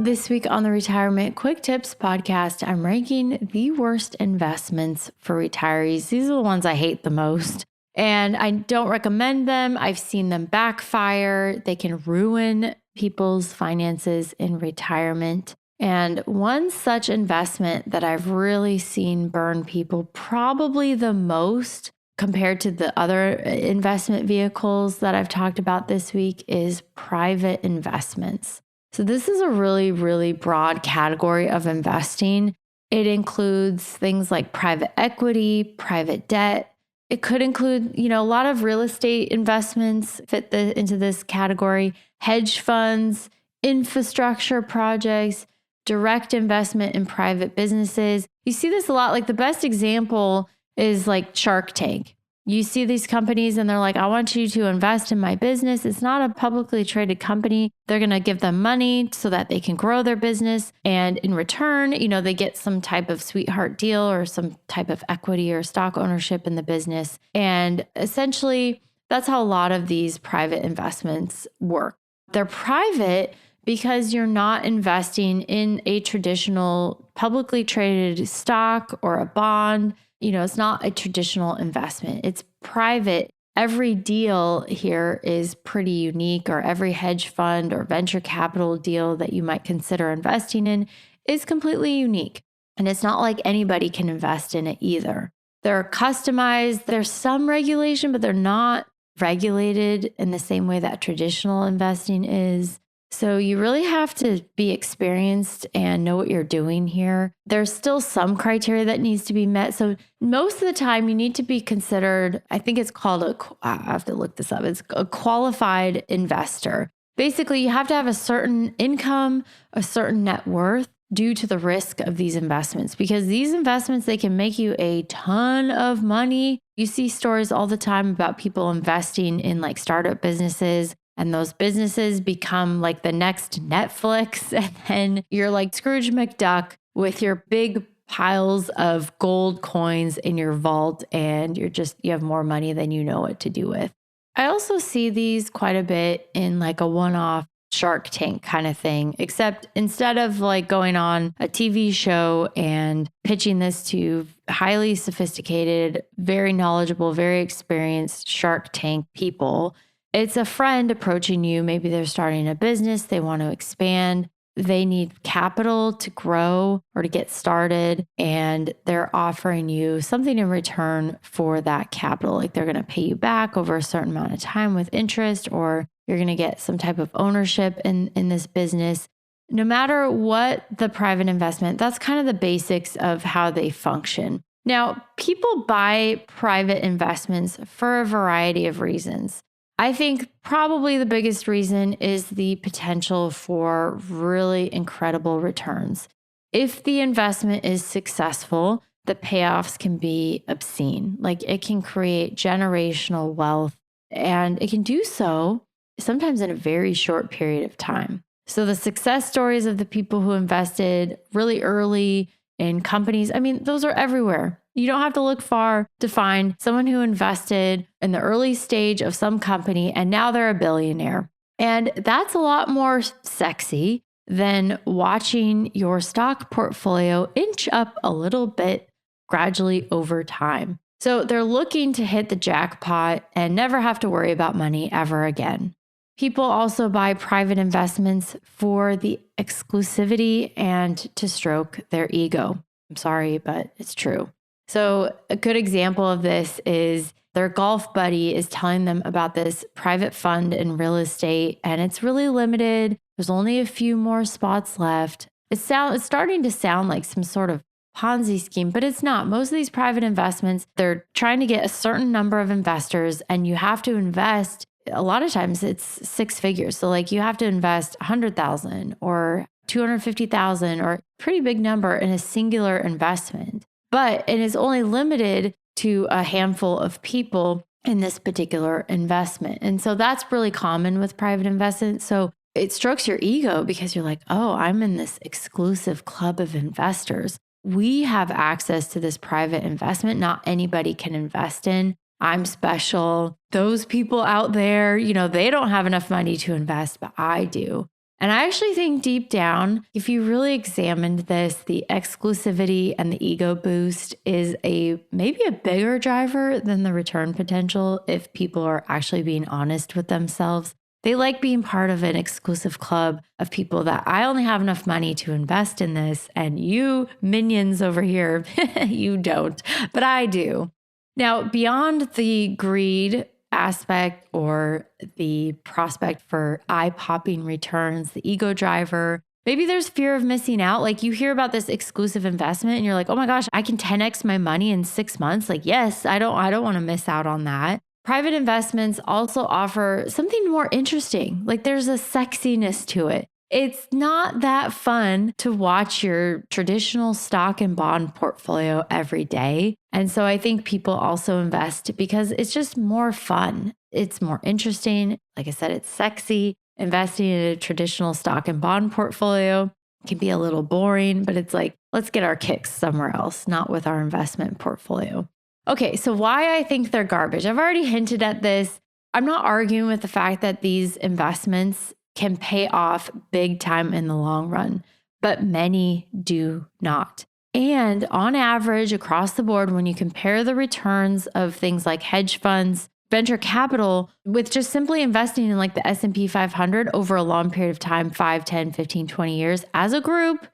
This week on the Retirement Quick Tips podcast, I'm ranking the worst investments for retirees. These are the ones I hate the most, and I don't recommend them. I've seen them backfire. They can ruin people's finances in retirement. And one such investment that I've really seen burn people probably the most compared to the other investment vehicles that I've talked about this week is private investments. So this is a really, really broad category of investing. It includes things like private equity, private debt. It could include, a lot of real estate investments fit into this category, hedge funds, infrastructure projects, direct investment in private businesses. You see this a lot. Like the best example is like Shark Tank. You see these companies and they're like, I want you to invest in my business. It's not a publicly traded company. They're going to give them money so that they can grow their business. And in return, they get some type of sweetheart deal or some type of equity or stock ownership in the business. And essentially, that's how a lot of these private investments work. They're private because you're not investing in a traditional publicly traded stock or a bond. It's not a traditional investment. It's private. Every deal here is pretty unique, or every hedge fund or venture capital deal that you might consider investing in is completely unique. And it's not like anybody can invest in it either. They're customized. There's some regulation, but they're not regulated in the same way that traditional investing is. So you really have to be experienced and know what you're doing here. There's still some criteria that needs to be met. So most of the time you need to be considered, I think it's called I have to look this up. It's a qualified investor. Basically, you have to have a certain income, a certain net worth due to the risk of these investments, because these investments, they can make you a ton of money. You see stories all the time about people investing in like startup businesses. And those businesses become like the next Netflix. And then you're like Scrooge McDuck with your big piles of gold coins in your vault. And you have more money than you know what to do with. I also see these quite a bit in like a one-off Shark Tank kind of thing, except instead of like going on a TV show and pitching this to highly sophisticated, very knowledgeable, very experienced Shark Tank people, it's a friend approaching you. Maybe they're starting a business. They want to expand. They need capital to grow or to get started. And they're offering you something in return for that capital. Like they're going to pay you back over a certain amount of time with interest, or you're going to get some type of ownership in this business. No matter what the private investment, that's kind of the basics of how they function. Now, people buy private investments for a variety of reasons. I think probably the biggest reason is the potential for really incredible returns. If the investment is successful, the payoffs can be obscene. Like it can create generational wealth, and it can do so sometimes in a very short period of time. So the success stories of the people who invested really early in companies, those are everywhere. You don't have to look far to find someone who invested in the early stage of some company and now they're a billionaire. And that's a lot more sexy than watching your stock portfolio inch up a little bit gradually over time. So they're looking to hit the jackpot and never have to worry about money ever again. People also buy private investments for the exclusivity and to stroke their ego. I'm sorry, but it's true. So a good example of this is their golf buddy is telling them about this private fund in real estate, and it's really limited. There's only a few more spots left. It's starting to sound like some sort of Ponzi scheme, but it's not. Most of these private investments, they're trying to get a certain number of investors, and you have to invest. A lot of times it's six figures. So like you have to invest 100,000 or 250,000 or a pretty big number in a singular investment. But it is only limited to a handful of people in this particular investment. And so that's really common with private investment. So it strokes your ego because you're like, oh, I'm in this exclusive club of investors. We have access to this private investment. Not anybody can invest in. I'm special. Those people out there, they don't have enough money to invest, but I do. And I actually think deep down, if you really examined this, the exclusivity and the ego boost is maybe a bigger driver than the return potential if people are actually being honest with themselves. They like being part of an exclusive club of people that I only have enough money to invest in this, and you minions over here, you don't, but I do. Now, beyond the greed aspect or the prospect for eye-popping returns, the ego driver, maybe there's fear of missing out. Like you hear about this exclusive investment and you're like, oh my gosh, I can 10x my money in 6 months. Like, yes, I don't want to miss out on that. Private investments also offer something more interesting. Like there's a sexiness to it. It's not that fun to watch your traditional stock and bond portfolio every day. And so I think people also invest because it's just more fun. It's more interesting. Like I said, it's sexy. Investing in a traditional stock and bond portfolio can be a little boring, but it's like, let's get our kicks somewhere else, not with our investment portfolio. Okay, so why I think they're garbage. I've already hinted at this. I'm not arguing with the fact that these investments can pay off big time in the long run, but many do not. And on average, across the board, when you compare the returns of things like hedge funds, venture capital, with just simply investing in like the S&P 500 over a long period of time, 5, 10, 15, 20 years, as a group,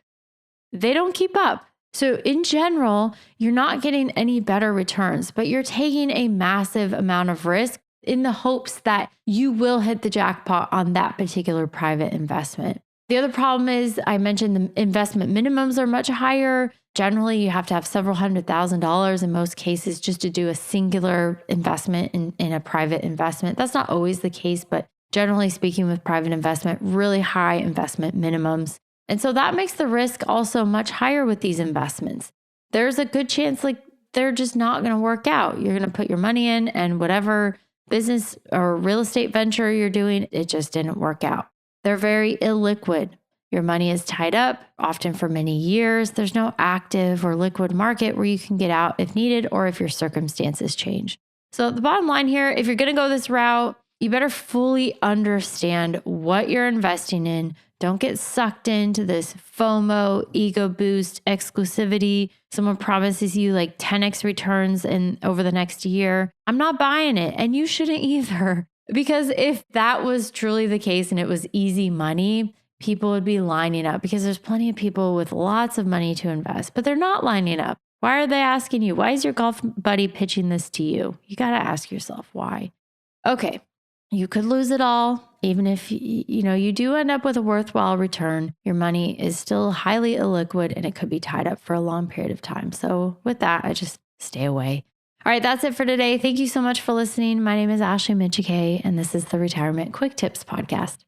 they don't keep up. So in general, you're not getting any better returns, but you're taking a massive amount of risk in the hopes that you will hit the jackpot on that particular private investment. The other problem is I mentioned the investment minimums are much higher. Generally, you have to have several $100,000 in most cases just to do a singular investment in a private investment. That's not always the case, but generally speaking with private investment, really high investment minimums. And so that makes the risk also much higher with these investments. There's a good chance like they're just not going to work out. You're going to put your money in and whatever business or real estate venture you're doing, it just didn't work out. They're very illiquid. Your money is tied up, often for many years. There's no active or liquid market where you can get out if needed or if your circumstances change. So the bottom line here, if you're going to go this route, you better fully understand what you're investing in. Don't get sucked into this FOMO, ego boost, exclusivity. Someone promises you like 10x returns over the next year. I'm not buying it, and you shouldn't either. Because if that was truly the case and it was easy money, people would be lining up because there's plenty of people with lots of money to invest, but they're not lining up. Why are they asking you? Why is your golf buddy pitching this to you? You got to ask yourself why. Okay. You could lose it all. Even if you do end up with a worthwhile return, your money is still highly illiquid and it could be tied up for a long period of time. So with that, I just stay away. All right, that's it for today. Thank you so much for listening. My name is Ashley Michike, and this is the Retirement Quick Tips Podcast.